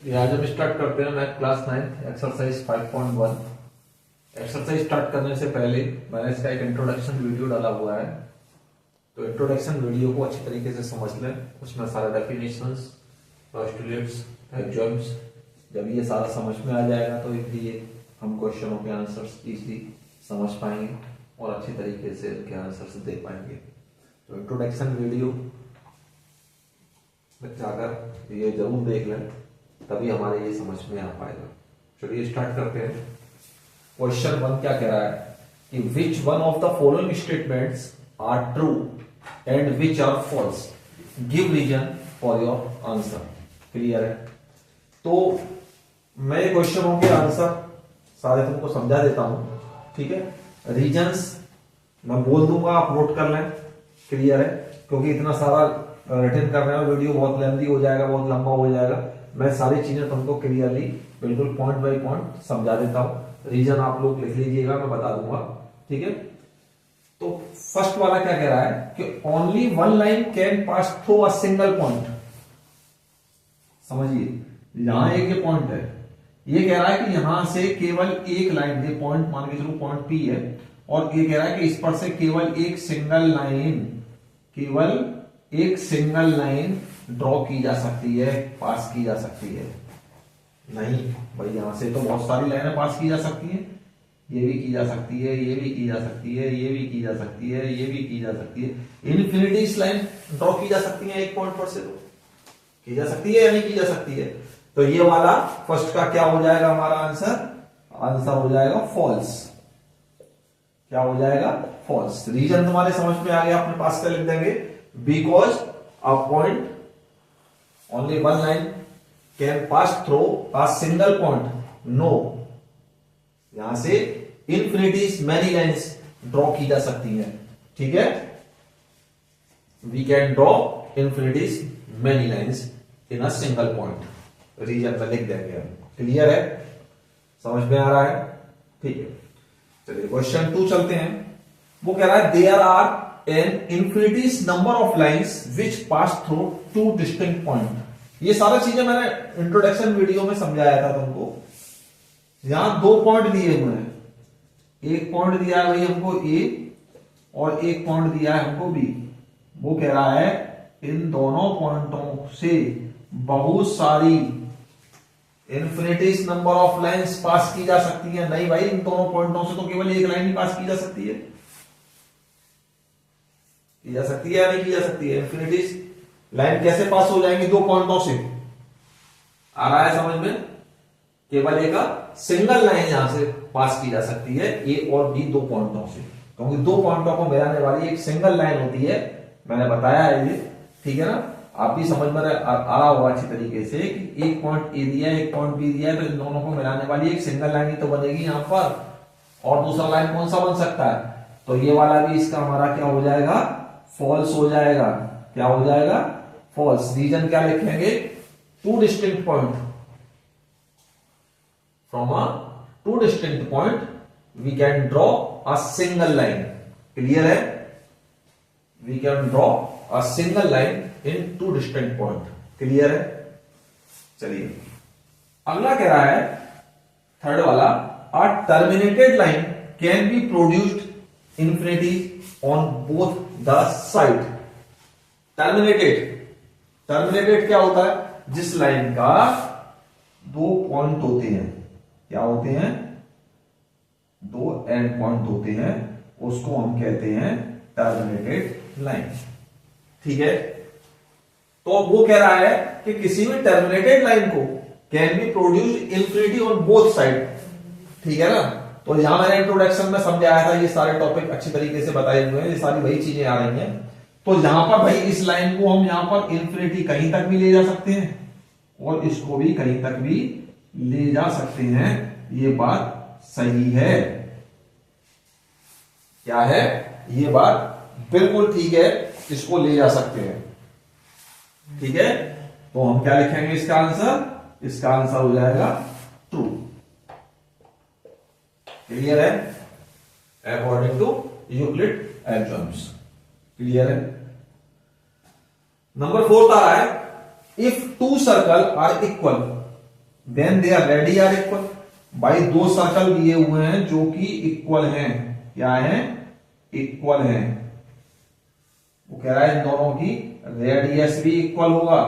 ये आज हम स्टार्ट करते हैं math class 9 exercise 5.1। Exercise start करने से पहले मैंने इसका एक इंट्रोडक्शन वीडियो डाला हुआ है, तो इंट्रोडक्शन वीडियो को अच्छी तरीके से समझ लें। उसमें सारे डेफिनेशंस, पोस्टुलेट्स, एग्जाम्स, जब ये सारा समझ में आ जाएगा तो इसलिए हम क्वेश्चनों के आंसर्स इजीली समझ पाएंगे और अच्छी तरीके से उनके आंसर्स दे पाएंगे। तो इंट्रोडक्शन वीडियो में जाकर ये जरूर देख लें, तभी हमारे ये समझ में आ पाएगा। चलिए स्टार्ट करते हैं। क्वेश्चन 1 क्या कह रहा है कि which one of the following statements are true and which are false, give reason for your answer. Clear है? तो मैं क्वेश्चनों के आंसर सारे तुमको समझा देता हूं, ठीक है। रीजंस मैं बोल दूंगा, आप नोट कर लें। क्लियर है? क्योंकि इतना सारा रिटर्न कर रहे हैं, वीडियो बहुत लेंथी हो जाएगा, बहुत लंबा हो जाएगा। मैं सारी चीजें तुमको क्लियरली बिल्कुल पॉइंट बाय पॉइंट समझा देता हूं। रीजन आप लोग लिख लीजिएगा, मैं बता दूंगा, ठीक है। तो फर्स्ट वाला क्या कह रहा है कि only one line can pass through a single point. समझिए, यहां एक ये पॉइंट है, ये कह रहा है कि यहां से केवल एक लाइन, ये पॉइंट मान के चलो पॉइंट पी है, और ये कह रहा है कि इस पर से केवल एक सिंगल लाइन ड्रॉ की जा सकती है, पास की जा सकती है। नहीं भाई, यहां से तो बहुत सारी लाइनें पास की जा सकती हैं। ये भी की जा सकती है, ये भी की जा सकती है, ये भी की जा सकती है, ये भी की जा सकती है। इनफिनिटी लाइन ड्रॉ की जा सकती है एक पॉइंट पर से, तो की जा सकती है या नहीं की जा सकती है। तो ये वाला फर्स्ट का क्या हो जाएगा हमारा आंसर हो जाएगा फॉल्स। क्या हो जाएगा? फॉल्स। रीजन तुम्हारे समझ में आ गया, अपने पास का लिख देंगे। Because a point only one line can pass through a single point. No, यहां से इन्फिनिटीज मैनी लाइन्स ड्रॉ की जा सकती है, ठीक है। We can draw infinities many lines in a single point. Reason में लिख देंगे हम। क्लियर है? समझ में आ रहा है? ठीक है, चलिए क्वेश्चन 2 चलते हैं। वो कह रहा है there are an infinities number of lines which pass through two distinct point. ये सारा चीजें मैंने इंट्रोडक्शन वीडियो में समझाया था तुमको। यहां 2 पॉइंट दिए हुए हैं, एक पॉइंट दिया है भाई हमको ए और एक पॉइंट दिया है हमको बी। वो कह रहा है इन दोनों पॉइंटों से बहुत सारी infinities number of lines pass की जा सकती है। नहीं भाई, इन दोनों पॉइंटों से तो केवल एक लाइन ही पास की जा सकती है। की जा सकती है या नहीं की जा सकती है? इन्फिनिटीज लाइन कैसे पास हो जाएंगी 2 पॉइंटों से? आ रहा है समझ में? केवल एक सिंगल लाइन यहां से पास की जा सकती है, ए और बी 2 पॉइंटों से, क्योंकि 2 पॉइंटों को मिलाने वाली एक सिंगल लाइन होती है। मैंने बताया है ये, ठीक है ना। आप भी समझ में आ रहा होगा अच्छी तरीके से कि एक पॉइंट ए दिया है, एक पॉइंट बी दिया है, तो इन दोनों को मिलाने वाली एक सिंगल लाइन ही तो बनेगी यहां पर। और दूसरा लाइन कौन सा बन सकता है? तो ये वाला भी इसका हमारा क्या हो जाएगा? फॉल्स हो जाएगा। क्या हो जाएगा? फॉल्स। रीजन क्या लिखेंगे? 2 distinct point. From a 2 distinct point we can draw a single line. Clear है? We can draw a single line in 2 distinct point. Clear है? चलिए अगला कह रहा है, थर्ड वाला, a terminated line can be produced infinity on both the side. Terminated क्या होता है? जिस लाइन का 2 पॉइंट होते हैं, क्या होते हैं? 2 एंड पॉइंट होते हैं, उसको हम कहते हैं टर्मिनेटेड लाइन, ठीक है। तो वो कह रहा है कि किसी भी टर्मिनेटेड लाइन को can be produced infinity on both side, ठीक है ना। तो यहां मैंने इंट्रोडक्शन में समझाया था, ये सारे टॉपिक अच्छी तरीके से बताए हुए हैं, ये सारी वही चीजें आ रही हैं। तो यहां पर भाई इस लाइन को हम यहां पर इन्फिनिटी कहीं तक भी ले जा सकते हैं और इसको भी कहीं तक भी ले जा सकते हैं। ये बात सही है? क्या है? ये बात बिल्कुल ठीक है, इसको ले जा सकते हैं, ठीक है। तो हम क्या लिखेंगे इसका आंसर? इसका आंसर हो जाएगा ट्रू। क्लियर है? According to Euclid exams. Clear है? नंबर 4 आ रहा है, if 2 circle are equal then their radii are equal. भाई दो सर्कल दिए हुए हैं जो कि इक्वल हैं। क्या है? इक्वल हैं। वो कह रहा है इन दोनों की रेडियस भी इक्वल होगा।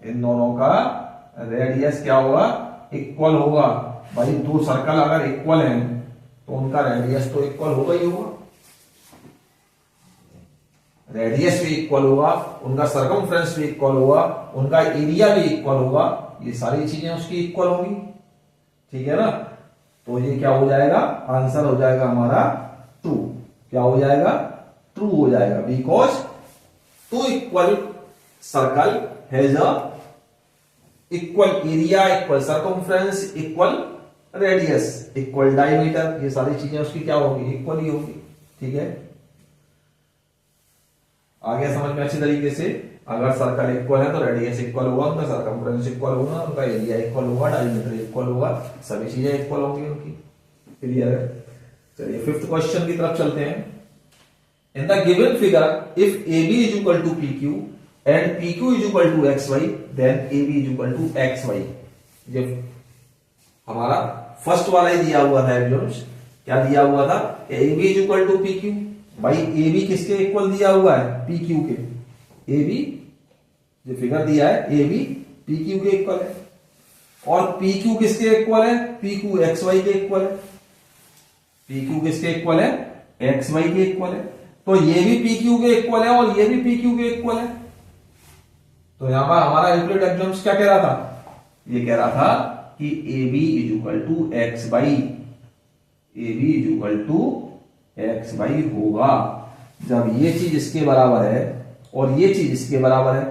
इन दोनों का रेडियस क्या होगा? इक्वल होगा। भाई दो सर्कल अगर इक्वल हैं तो उनका रेडियस तो इक्वल होगा ही होगा। रेडियस भी इक्वल होगा, उनका सर्कमफ्रेंस भी इक्वल होगा, उनका एरिया भी इक्वल होगा। ये सारी चीजें उसकी इक्वल होगी। ठीक है ना? तो ये क्या हो जाएगा? आंसर हो जाएगा हमारा ट्रू। क्या हो जाएगा? ट्रू हो जाएगा। Because two equal circle has a equal area, equal circumference, equal radius, equal diameter. ये सारी चीजें उसकी क्या होगी? इक्वल ही होगी। ठीक है? आ गया समझ में अच्छी तरीके से? अगर सर्कल इक्वल है तो रेडियस इक्वल होगा, उनका सर्कमफ्रेंस इक्वल होगा, उनका एरिया इक्वल होगा, डायमीटर इक्वल होगा, सभी चीजें इक्वल होंगी उनकी। क्लियर है? चलिए फिफ्थ क्वेश्चन की तरफ चलते हैं। In the given figure if A B is equal to P Q and P Q is equal to X Y then A B is equal to X Y. ये हमारा first वाला ही दिया हुआ था एग्जाम्स। क्या दिया हुआ था? A B is equal to P Q. भाई ए बी किसके इक्वल दिया हुआ है? पी क्यू के। ए बी जो फिगर दिया है ए बी पी क्यू के इक्वल है। और पी क्यू किसके इक्वल है? पी क्यू एक्स वाई के इक्वल है। पी क्यू किसके इक्वल है? एक्स वाई के इक्वल है। तो ये भी पी क्यू के इक्वल है और ये भी पी क्यू के इक्वल है। तो यहां पर हमारा यूक्लिड एग्जाम्स क्या कह रहा था? ये कह रहा था कि A B is equal to X Y, A B is equal to X Y होगा जब ये चीज इसके बराबर है और ये चीज इसके बराबर है।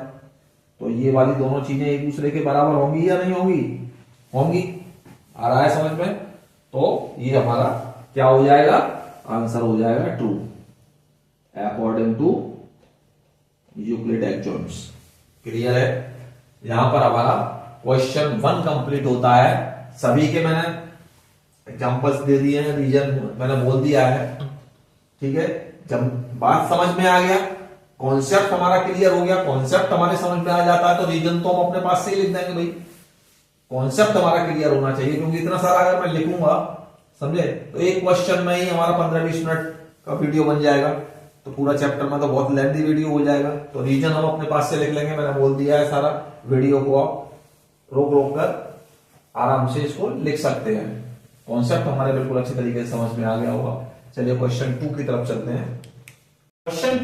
तो ये वाली दोनों चीजें एक दूसरे के बराबर होंगी या नहीं होंगी? होंगी। आ रहा है समझ में? तो ये हमारा क्या हो जाएगा? आंसर हो जाएगा true according to Euclid axioms. Clear है? यहां पर हमारा क्वेश्चन 1 कंप्लीट होता है। सभी के मैंने एग्जांपल्स दे दिए हैं, रीजन मैंने बोल दिया है। ठीक है? जब बात समझ में आ गया, कॉन्सेप्ट हमारा क्लियर हो गया, कॉन्सेप्ट हमारे समझ में आ जाता है तो रीजन तो हम अपने पास से ही लिख देंगे। भाई कॉन्सेप्ट हमारा क्लियर होना चाहिए, क्योंकि इतना सारा अगर मैं लिखूंगा समझे तो एक क्वेश्चन में ही हमारा 15-20 मिनट का वीडियो बन जाएगा। तो पूरा चैप्टर में तो बहुत लेंथी वीडियो हो जाएगा। तो रीजन हम अपने पास से लिख लेंगे। मैंने बोल दिया है सारा। वीडियो को आप रोक रोक कर आराम से इसको लिख सकते हैं। कॉन्सेप्ट हमारे बिल्कुल अच्छी तरीके से समझ में आ गया होगा। चलिए क्वेश्चन 2 की तरफ चलते हैं। क्वेश्चन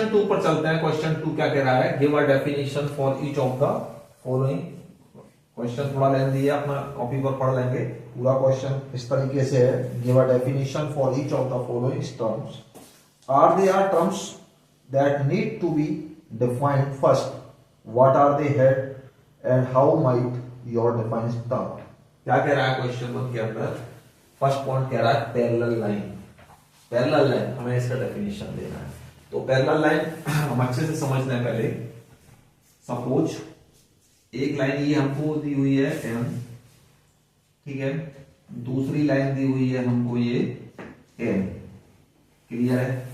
2 पर चलते हैं। क्वेश्चन 2 क्या कह रहा है? Give a definition for each of the following. Question थोड़ा लेंथी है, अपना कॉपी पर पढ़ लेंगे। पूरा क्वेश्चन इस तरीके से है। Give a definition for each of the following terms. Are they are terms that need to be defined first? What are they head and how might your define term? क्या कह रहा है क्वेश्चन 1 के अंदर? फर्स्ट पॉइंट कह रहा है parallel line. Parallel line हमें इसका डेफिनेशन देना है। तो पैरेलल लाइन हम अच्छे से समझ लें पहले। सपोज एक लाइन ये हमको दी हुई है एम, ठीक है, दूसरी लाइन दी हुई है हमको ये एम। क्लियर है?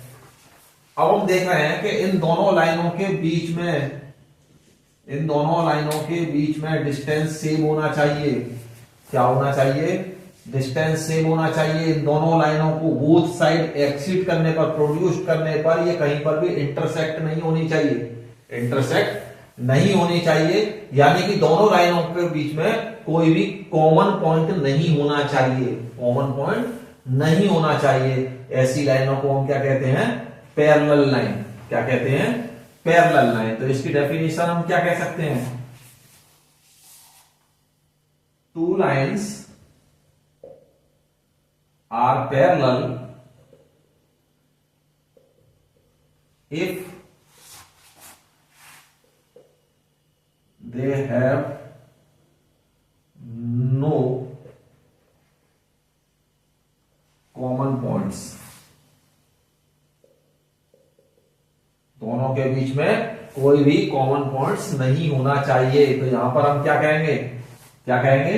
अब हम देख रहे हैं कि इन दोनों लाइनों के बीच में डिस्टेंस सेम होना चाहिए। क्या होना चाहिए? डिस्टेंस सेम होना चाहिए। इन दोनों लाइनों को बोथ साइड एक्सीड करने पर, प्रोड्यूस करने पर ये कहीं पर भी इंटरसेक्ट नहीं होनी चाहिए। इंटरसेक्ट नहीं होनी चाहिए, यानी कि दोनों लाइनों के बीच में कोई भी कॉमन पॉइंट नहीं होना चाहिए। कॉमन पॉइंट नहीं होना चाहिए। ऐसी लाइनों को हम क्या कहते हैं? Parallel line. क्या कहते हैं? Parallel line. तो इसकी डेफिनेशन हम क्या कह सकते हैं? Two lines are parallel if they have no common points। दोनों के बीच में कोई भी कॉमन पॉइंट्स नहीं होना चाहिए। तो यहां पर हम क्या कहेंगे? क्या कहेंगे?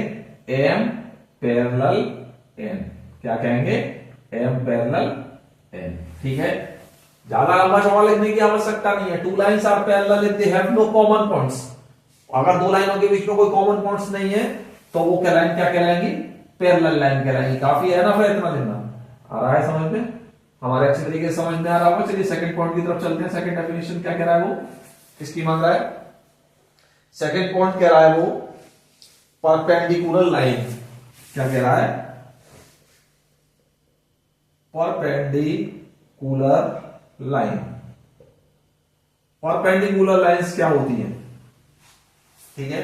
M parallel N. क्या कहेंगे? M parallel N. ठीक है? ज्यादा लंबा चौड़ा लिखने की आवश्यकता नहीं है। Two lines are parallel if they have no common points. अगर दो लाइनों के बीच में कोई कॉमन पॉइंट्स नहीं है तो वो क्या लाइन क्या कहलाएंगी, पैरेलल लाइन कहलाएंगी। काफी है ना फिर इतना देखना आ रहा है समझ में, हमारे अच्छे तरीके से समझ में आ रहा होगा। चलिए सेकंड पॉइंट की तरफ चलते हैं। सेकंड डेफिनेशन क्या कह रहा है वो, किसकी मांग रहा है। सेकंड पॉइंट कह रहा है वो परपेंडिकुलर लाइन, क्या कह रहा है, परपेंडिकुलर लाइन। परपेंडिकुलर लाइंस क्या होती है, ठीक है।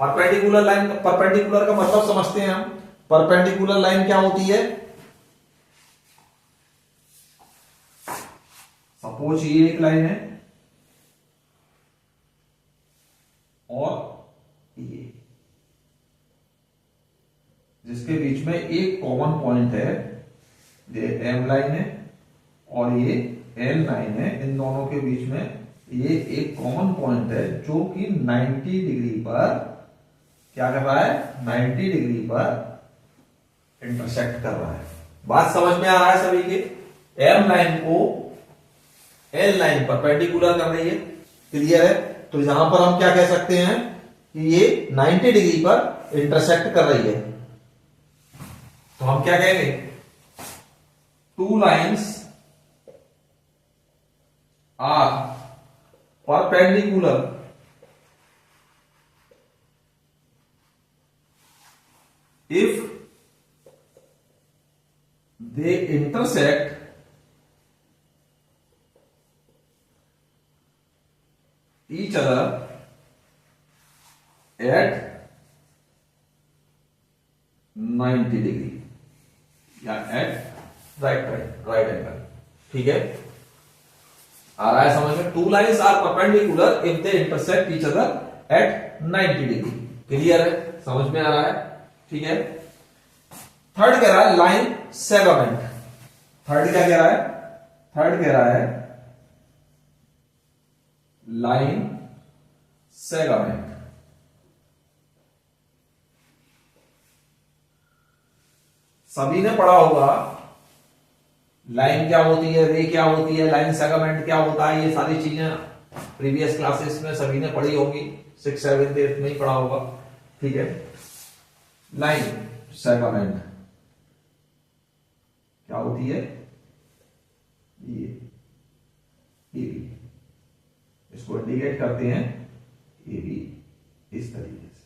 परपेंडिकुलर लाइन, परपेंडिकुलर का मतलब समझते हैं हम। परपेंडिकुलर लाइन क्या होती है, सपोज ये एक लाइन है और ये, जिसके बीच में एक कॉमन पॉइंट है, ये एम लाइन है और ये एन लाइन है। इन दोनों के बीच में ये एक कॉमन पॉइंट है जो कि 90 डिग्री पर क्या कर रहा है, 90 डिग्री पर इंटरसेक्ट कर रहा है। बात समझ में आ रहा है सभी के। एम लाइन को एन लाइन परपेंडिकुलर कर रही है, क्लियर है। तो यहां पर हम क्या कह सकते हैं कि ये 90 डिग्री पर इंटरसेक्ट कर रही है। तो हम क्या कहेंगे, two lines are perpendicular if they intersect each other at 90 degree या एट राइट एंगल, ठीक है। आ रहा है समझ में। Two lines are perpendicular if they intersect each other at 90 degree, clear है, समझ में आ रहा है, ठीक है। थर्ड कह रहा है लाइन सेगमेंट। थर्ड क्या कह रहा है, थर्ड कह रहा है लाइन सेगमेंट। सभी ने पढ़ा होगा लाइन क्या होती है, रे क्या होती है, लाइन सेगमेंट क्या होता है, ये सारी चीजें प्रीवियस क्लासेस में सभी ने पढ़ी होगी, 6, 7, 8 में ही पढ़ा होगा, ठीक है। लाइन सेगमेंट क्या होती है, ये इसको इंडिकेट करते हैं ए बी, इस तरीके से,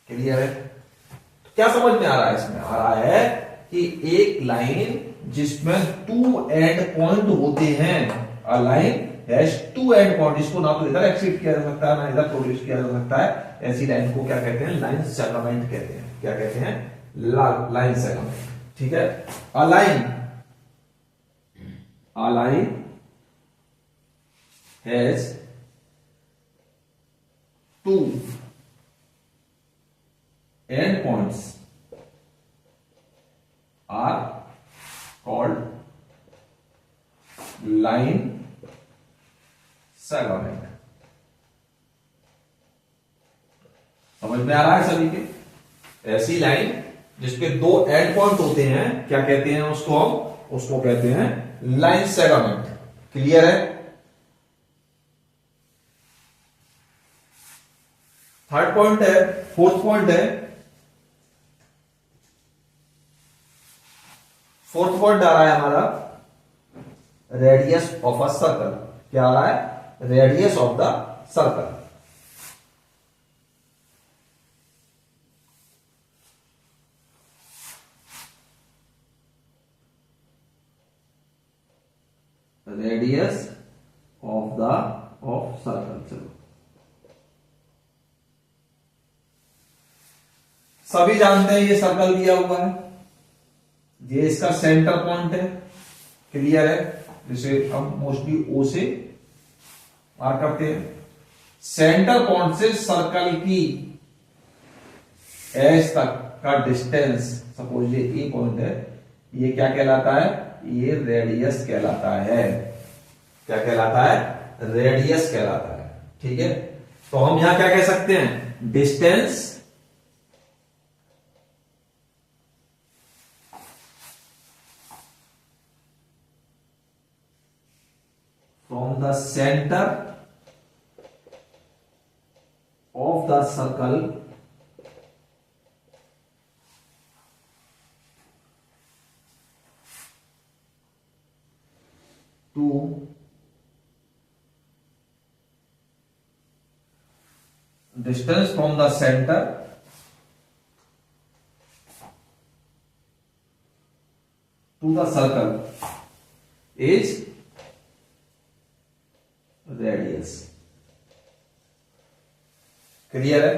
क्लियर है। तो क्या समझ में आ रहा है, इसमें आ रहा है कि एक लाइन जिसमें 2 एंड पॉइंट होते हैं, अ लाइन हैज 2 एंड पॉइंट, इसको ना तो इधर एक्सिट किया जा सकता है ना इधर प्रोड्यूस किया जा सकता है, ऐसी लाइन को क्या कहते हैं, लाइन सेगमेंट कहते हैं। क्या कहते हैं, लाइन सेगमेंट, ठीक है। A line has 2 end points are called line segment. समझ में आ रहा है सभी के। ऐसी लाइन जिसके 2 एंड पॉइंट होते हैं, क्या कहते हैं उसको, हम उसको कहते हैं लाइन सेगमेंट, क्लियर है। थर्ड पॉइंट है, फोर्थ पॉइंट है, फोर्थ पॉइंट आ रहा है हमारा रेडियस ऑफ अ सर्कल। क्या आ रहा है, radius of the circle. Radius of circle. चलो सभी जानते हैं ये सर्कल दिया हुआ है, ये इसका सेंटर पॉइंट है, क्लियर है। जिसे हम मोस्टली ओ से मार्क करते हैं। सेंटर पॉइंट से सर्कल की एज तक का डिस्टेंस, सपोज ये ए पॉइंट है, ये क्या कहलाता है, ये रेडियस कहलाता है। क्या कहलाता है, रेडियस कहलाता है, ठीक है। तो हम यहां क्या कह सकते हैं, distance from the center of the circle to distance from the center to the circle is radius. Clear है?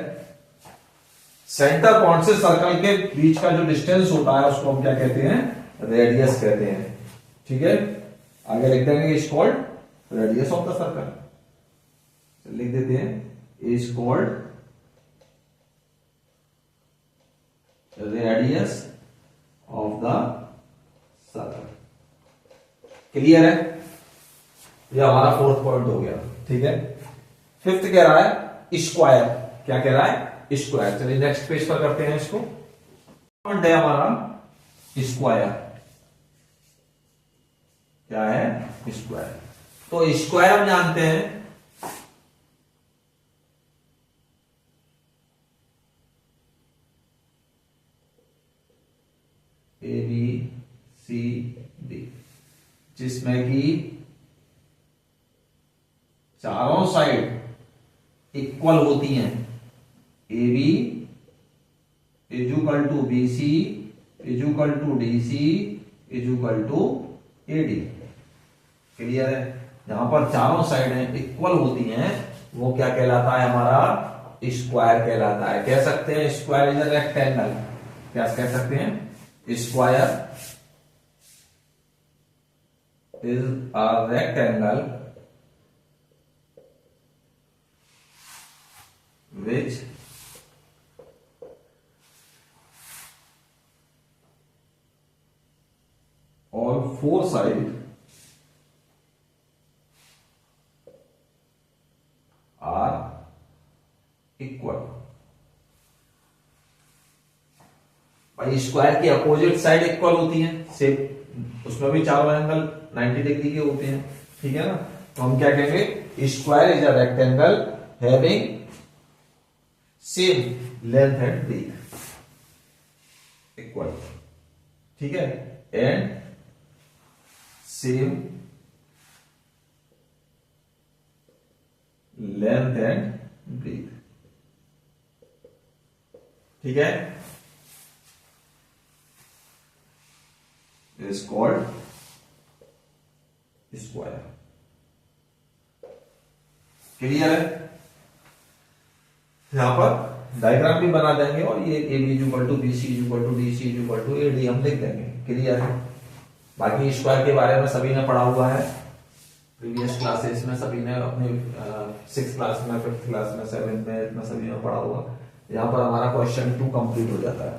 सेंटर पॉइंट से सर्कल के बीच का जो डिस्टेंस होता है उसको हम क्या कहते हैं? रेडियस कहते हैं. ठीक है, आगे लिख देंगे is called radius of the circle. लिख देते हैं is called radius of the circle. Clear है? ये हमारा फोर्थ पॉइंट हो गया. ठीक है, फिफ्थ कह रहा है स्क्वायर. क्या कह रहा है? स्क्वायर. चलिए नेक्स्ट पेज पर करते हैं इसको. पॉइंट है हमारा स्क्वायर. क्या है? स्क्वायर. तो स्क्वायर हम जानते हैं ए बी सी डी, जिसमें कि चारों साइड इक्वल होती हैं. A B is equal to B C is equal to D C is equal to A D. Clear है? जहां पर चारों साइडें इक्वल होती हैं वो क्या कहलाता है? हमारा स्क्वायर कहलाता है. कह सकते हैं स्क्वायर इज अ रेक्टेंगल. क्या कह सकते हैं? Square is a rectangle which all four sides are equal. भाई स्क्वायर की अपोजिट साइड इक्वल होती है. सेम उसमें भी चारों एंगल 90 डिग्री के होते हैं. ठीक है ना? तो हम क्या कहेंगे? Square is a rectangle having same length and breadth equal. ठीक है? And same length and breadth. ठीक है? is called square. क्लियर है? यहां पर डायग्राम भी बना देंगे और ये A B equal to B C equal to D C equal to A D हम लिख देंगे. क्लियर है? बाकी स्क्वायर के बारे में सभी ने पढ़ा हुआ है प्रीवियस क्लासेस में. सभी ने अपने 6th क्लास में, 5th क्लास में, 7th में इतना सभी ने पढ़ा हुआ. यहां पर हमारा क्वेश्चन 2 कंप्लीट हो जाता है.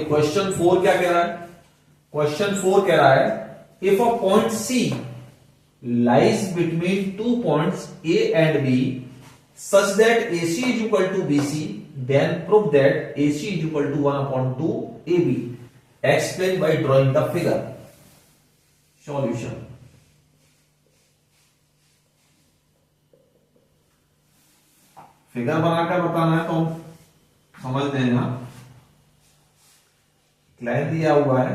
क्वेश्चन 4 क्या कह रहा है? क्वेश्चन 4 कह रहा है if a point C lies between 2 points A and B such that AC is equal to BC, then prove that AC is equal to 1/2 AB. Explain by drawing the figure. Solution. Figure बनाकर बताना है तो समझते हैं. यहां line दिया हुआ है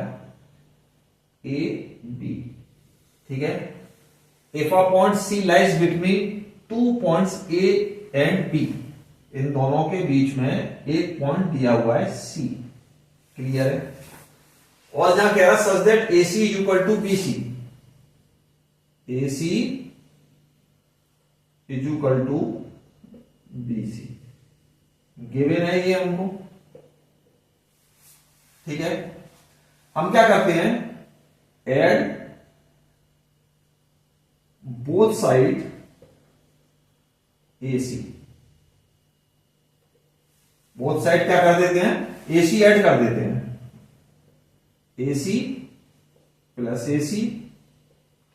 ए बी. ठीक है? If a point C lies between 2 points A and B, इन दोनों के बीच में एक पॉइंट दिया हुआ है सी. क्लियर है? और जहां कह रहा such that A C is equal to B C. A C is equal to B C given है ये हमको. ठीक है? हम क्या करते हैं? Add both side AC. Both side क्या कर देते हैं? AC ऐड कर देते हैं. AC plus AC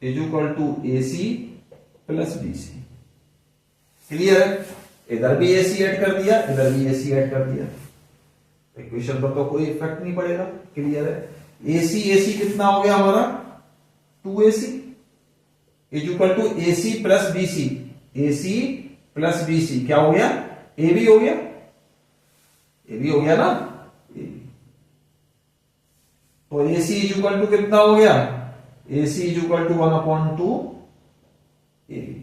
is equal to AC plus BC. Clear है? इधर भी AC ऐड कर दिया, इधर भी AC ऐड कर दिया. इक्वेशन पर तो कोई इफेक्ट नहीं पड़ेगा. क्लियर है? AC कितना हो गया हमारा? 2AC is equal to AC plus BC. AC plus BC क्या हो गया? ए बी हो गया, ए बी हो गया ना, ए बी। तो A C is equal to कितना हो गया, A C is equal to 1/2 A B.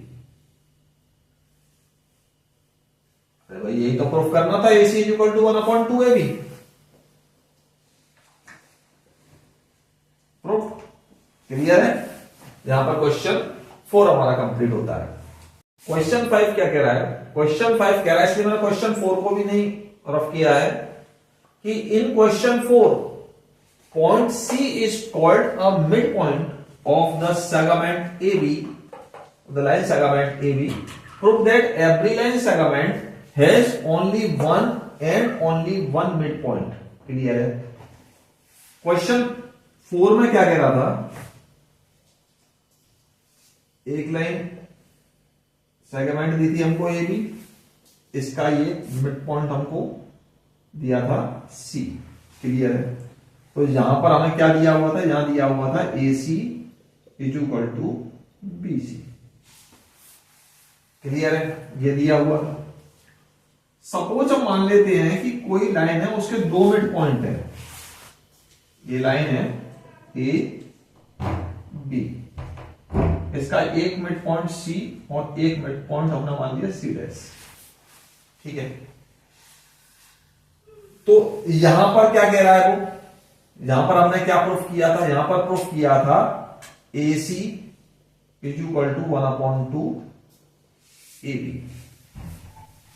अरे भाई यही तो प्रूफ करना था, A C is equal to 1/2 A B. Proof clear है। यहां पर क्वेश्चन 4 हमारा कंप्लीट होता है। क्वेश्चन 5 क्या कह रहा है, क्वेश्चन 5 कह रहा है, इसलिए मैंने क्वेश्चन 4 को भी नहीं रफ किया है, कि in question 4 point C is called a mid point of the segment A B, the line segment A B. Prove that every line segment has only one and only one mid point. Clear है। Question 4 में क्या कह रहा था, एक line segment दी थी हमको A B, इसका ये मिड पॉइंट हमको दिया था सी। क्लियर है। तो यहां पर हमें क्या दिया हुआ था, यहां दिया हुआ था A C is equal to B C. Clear है, ये दिया हुआ था। सपोज हम मान लेते हैं कि कोई लाइन है, उसके 2 मिड पॉइंट है, ये लाइन है ए बी, इसका एक मिड पॉइंट सी और एक मिड पॉइंट हमने मान लिया सी डैश। ठीक है। तो यहां पर क्या कह रहा है वो, यहां पर हमने क्या प्रूफ किया था, यहां पर प्रूफ किया था A C is equal to 1/2 A B.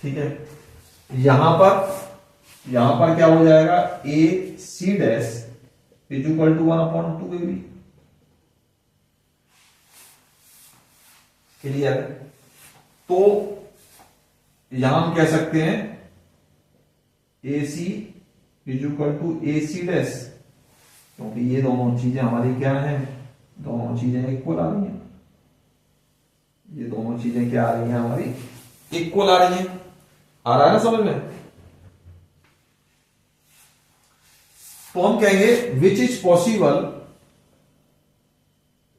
ठीक है। यहां पर क्या हो जाएगा, A C dash is equal to 1/2 A B. Clear. तो यहां हम कह सकते हैं A C is equal to A C dash, क्योंकि ये दोनों चीजें हमारी क्या हैं, दोनों चीजें इक्वल आ रही हैं, ये दोनों चीजें क्या आ रही हैं हमारी, इक्वल आ रही हैं। आ रहा है ना समझ में। तो हम कहेंगे which is possible,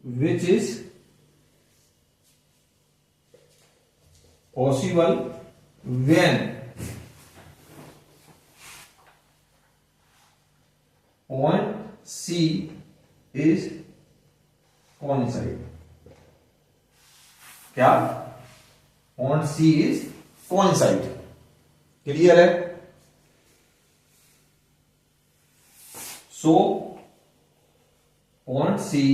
which is possible when point C is coincide. क्या, point C is coincide. Clear है। So point C,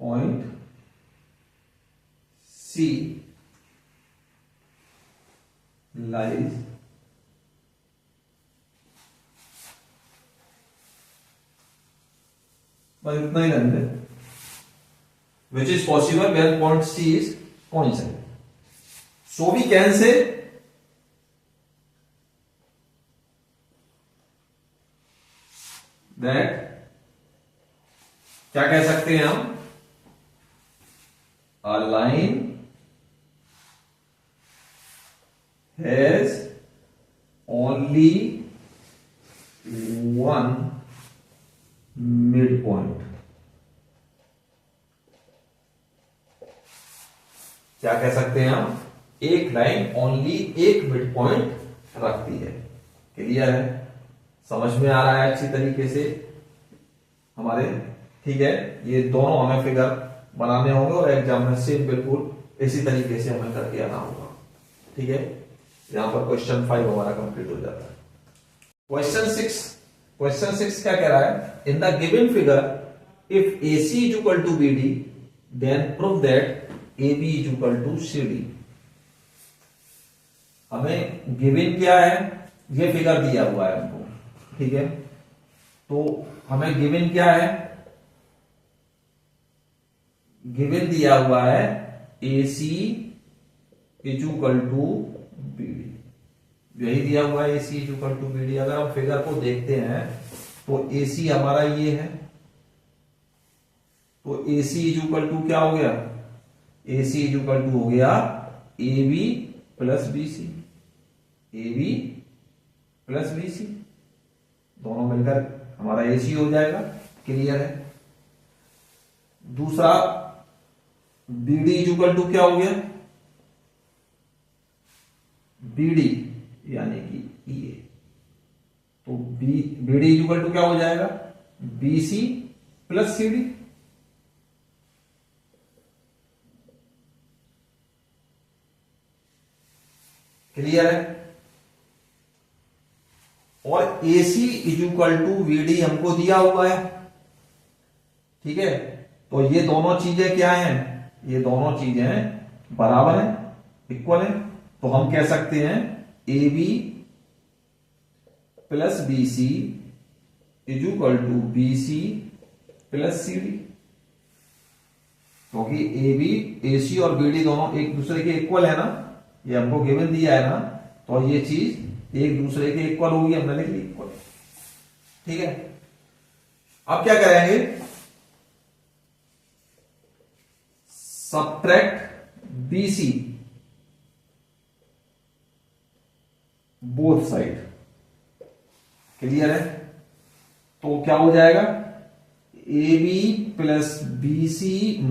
point C lies बस इतना ही रहने दे, which is possible when point C is coincide. So we can say that, क्या कह सकते हैं हम, a line has only one midpoint। क्या कह सकते हैं हम, एक लाइन ओनली एक मिड पॉइंट रखती है। क्लियर है, समझ में आ रहा है अच्छी तरीके से हमारे। ठीक है, ये दोनों हमें फिगर बनाने होंगे और एग्जाम में सेम बिल्कुल इसी तरीके से हमें करके आना होगा। ठीक है, यहां पर क्वेश्चन 5 हमारा कंप्लीट हो जाता है। क्वेश्चन 6 क्या कह रहा है, in the given figure if A C is equal to B D then prove that A B is equal to C D. हमें गिवन क्या है, ये फिगर दिया हुआ है हमको। ठीक है, तो हमें गिवन क्या है, गिवन दिया हुआ है A C is equal to B D, यही दिया हुआ है A C is equal to B D. अगर हम फिगर को देखते हैं तो ए सी हमारा ये है, तो A C is equal to क्या हो गया, A C is equal to हो गया A B plus B C, A B plus B C, दोनों मिलकर हमारा ए सी हो जाएगा। क्लियर है। दूसरा B D is equal to क्या हो गया, BD यानी कि EA। तो BD इक्वल टू क्या हो जाएगा, BC प्लस CD। क्लियर है। और AC इक्वल टू VD हमको दिया हुआ है, ठीक है। तो ये दोनों चीजें क्या हैं, ये दोनों चीजें बराबर हैं, इक्वल हैं। तो हम कह सकते हैं AB plus BC equal to BC plus CD। क्योंकि AB, AC और BD दोनों एक दूसरे के इक्वल है ना, ये हमको गिवन दिया है ना, तो ये चीज एक दूसरे के इक्वल होगी, हमने लिख ली इक्वल। ठीक है। अब क्या करेंगे, subtract BC both side. Clear है। तो क्या हो जाएगा, AB plus BC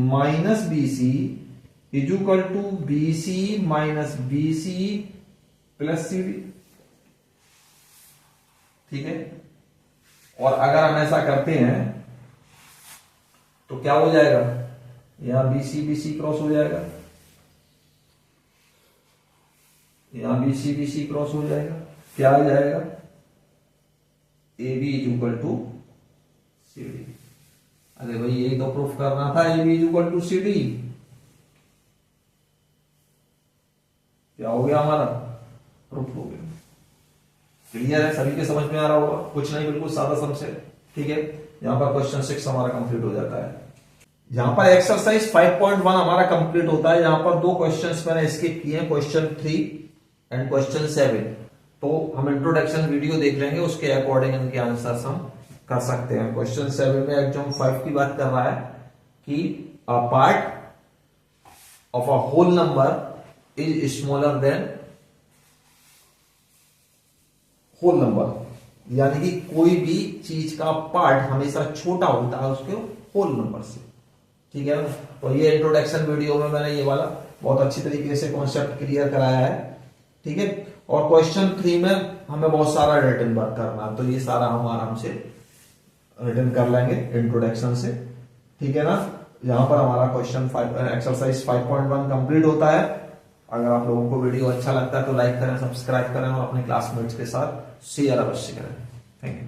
minus BC equal to BC minus BC plus CD। ठीक है। और अगर हम ऐसा करते हैं तो क्या हो जाएगा, यहां BC क्रॉस हो जाएगा, यहां BC क्रॉस हो जाएगा, क्या आ जाएगा, AB इक्वल टू CD। अरे भाई यही तो प्रूफ करना था, AB इक्वल टू CD। क्या हो गया हमारा, प्रूफ हो गया। क्लियर है, सभी के समझ में आ रहा होगा, कुछ नहीं, बिल्कुल सादा सम से। ठीक है। यहां पर क्वेश्चन 6 हमारा कंप्लीट हो जाता है। यहां पर एक्सरसाइज 5.1 हमारा कंप्लीट होता है। यहां पर दो क्वेश्चंस मैंने स्किप किए हैं, क्वेश्चन 3 एंड क्वेश्चन 7। तो हम इंट्रोडक्शन वीडियो देख लेंगे, उसके अकॉर्डिंग इनके आंसर्स हम कर सकते हैं। क्वेश्चन 7 में एग्जाम 5 की बात कर रहा है कि a part of a whole number is smaller than whole number, यानी कि कोई भी चीज का पार्ट हमेशा छोटा होता है उसके होल नंबर से। ठीक है ना। तो ये इंट्रोडक्शन वीडियो में मैंने ये वाला बहुत अच्छी तरीके से कॉन्सेप्ट क्लियर कराया है। ठीक है। और क्वेश्चन 3 में हमें बहुत सारा रिटन वर्क करना, तो ये सारा हम आराम से रिटन कर लेंगे इंट्रोडक्शन से। ठीक है ना। यहां पर हमारा क्वेश्चन 5 एक्सरसाइज 5.1 कंप्लीट होता है। अगर आप लोगों को वीडियो अच्छा लगता है तो लाइक करें, सब्सक्राइब करें और अपने क्लासमेट्स के साथ शेयर अवश्य करें। Thank you.